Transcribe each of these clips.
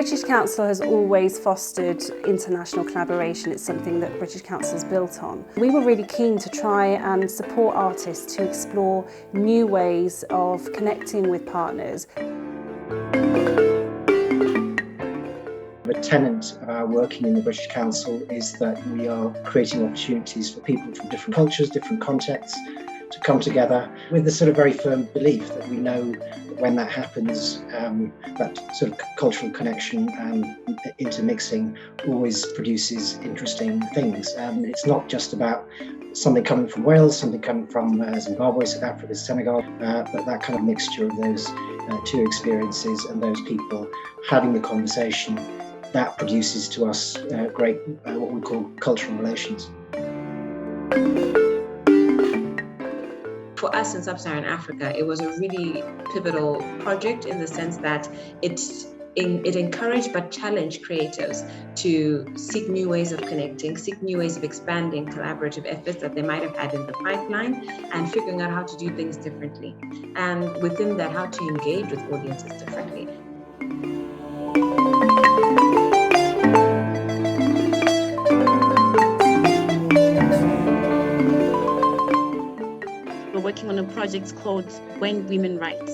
British Council has always fostered international collaboration. It's something that British Council's built on. We were really keen to try and support artists to explore new ways of connecting with partners. The tenet of our working in the British Council is that we are creating opportunities for people from different cultures, different contexts, to come together with the sort of very firm belief that we know that when that happens, that sort of cultural connection and intermixing always produces interesting things. It's not just about something coming from Wales, something coming from Zimbabwe, South Africa, Senegal, but that kind of mixture of those two experiences and those people having the conversation, that produces to us great, what we call cultural relations. For us in Sub-Saharan Africa, it was a really pivotal project in the sense that it encouraged but challenged creatives to seek new ways of connecting, seek new ways of expanding collaborative efforts that they might have had in the pipeline, and figuring out how to do things differently. And within that, how to engage with audiences differently. Working on a project called When Women Write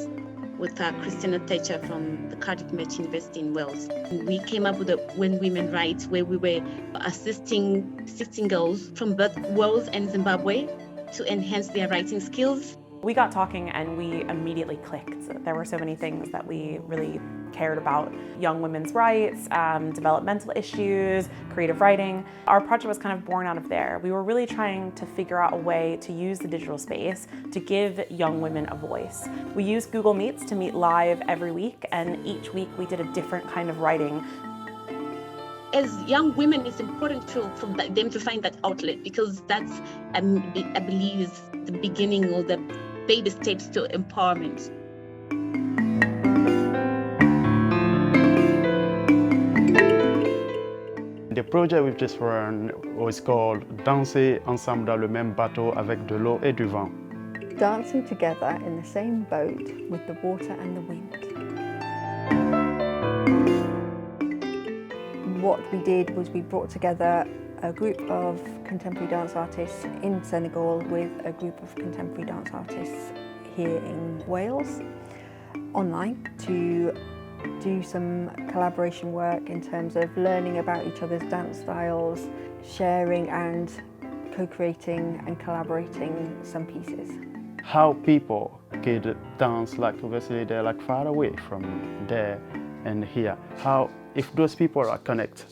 with Christina Thatcher from the Cardiff University in Wales. We came up with a When Women Write where we were assisting 16 girls from both Wales and Zimbabwe to enhance their writing skills. We got talking and we immediately clicked. There were so many things that we really cared about: young women's rights, developmental issues, creative writing. Our project was kind of born out of there. We were really trying to figure out a way to use the digital space to give young women a voice. We used Google Meets to meet live every week, and each week we did a different kind of writing. As young women, it's important for them to find that outlet, because that's, I believe, is the beginning or the baby steps to empowerment. The project we've just run was called Danser ensemble dans le même bateau avec de l'eau et du vent. Dancing together in the same boat with the water and the wind. What we did was we brought together a group of contemporary dance artists in Senegal with a group of contemporary dance artists here in Wales online to do some collaboration work in terms of learning about each other's dance styles, sharing and co-creating and collaborating some pieces. How people could dance, like obviously they're like far away from there and here. How, if those people are connected,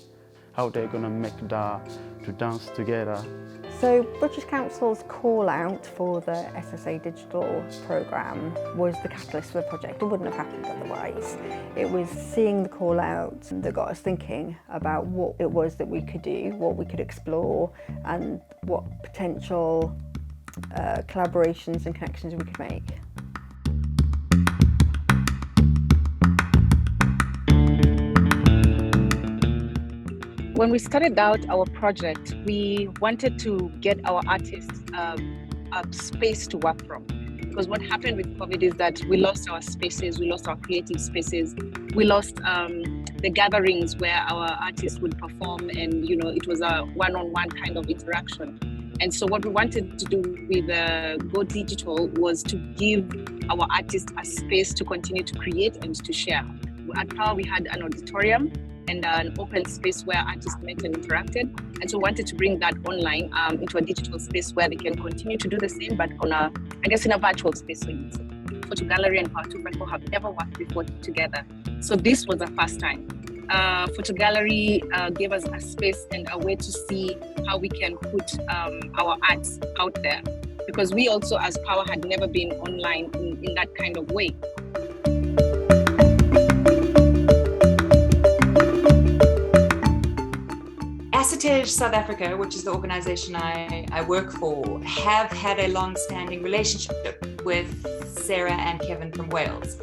how they're gonna make that to dance together. So British Council's call out for the SSA Digital programme was the catalyst for the project. It wouldn't have happened otherwise. It was seeing the call out that got us thinking about what it was that we could do, what we could explore, and what potential collaborations and connections we could make. When we started out our project, we wanted to get our artists a space to work from. Because what happened with COVID is that we lost our spaces, we lost our creative spaces, we lost the gatherings where our artists would perform, and it was a one-on-one kind of interaction. And so what we wanted to do with Go Digital was to give our artists a space to continue to create and to share. At Power, we had an auditorium and an open space where artists met and interacted. And so we wanted to bring that online into a digital space where they can continue to do the same, but on in a virtual space. So Photo Gallery and Power 2.4 have never worked before together. So this was the first time. Photo Gallery gave us a space and a way to see how we can put our arts out there. Because we also, as Power, had never been online in that kind of way. Affrica South Africa, which is the organisation I work for, have had a long-standing relationship with Sarah and Kevin from Wales.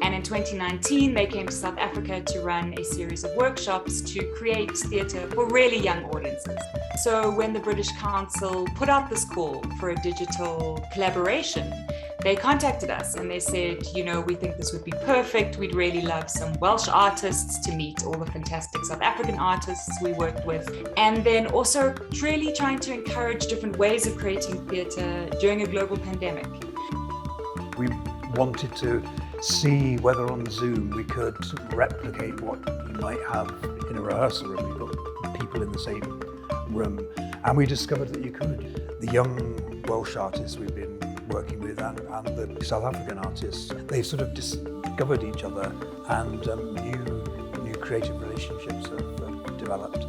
And in 2019, they came to South Africa to run a series of workshops to create theatre for really young audiences. So when the British Council put out this call for a digital collaboration, they contacted us and they said, you know, we think this would be perfect. We'd really love some Welsh artists to meet all the fantastic South African artists we worked with. And then also really trying to encourage different ways of creating theatre during a global pandemic. We wanted to see whether on Zoom we could replicate what you might have in a rehearsal room. We've got people in the same room, and we discovered that you could. The young Welsh artists we've been working with and the South African artists, they've sort of discovered each other, and new creative relationships have developed.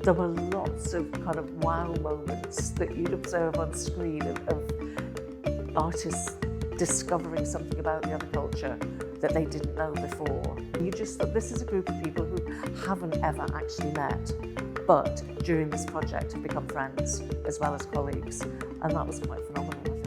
There were lots of kind of wow moments that you'd observe on screen of artists discovering something about the other culture that they didn't know before. You just thought, this is a group of people who haven't ever actually met, but during this project have become friends as well as colleagues, and that was quite phenomenal, I think.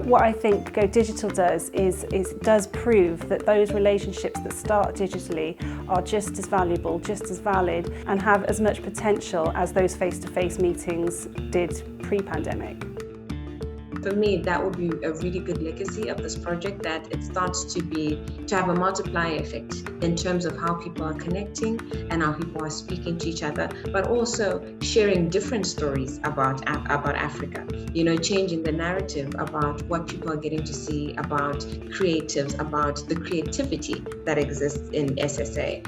What I think Go Digital does is does prove that those relationships that start digitally are just as valuable, just as valid, and have as much potential as those face-to-face meetings did pre-pandemic. For me, that would be a really good legacy of this project, that it starts to have a multiplier effect in terms of how people are connecting and how people are speaking to each other, but also sharing different stories about Africa. You know, changing the narrative about what people are getting to see about creatives, about the creativity that exists in SSA.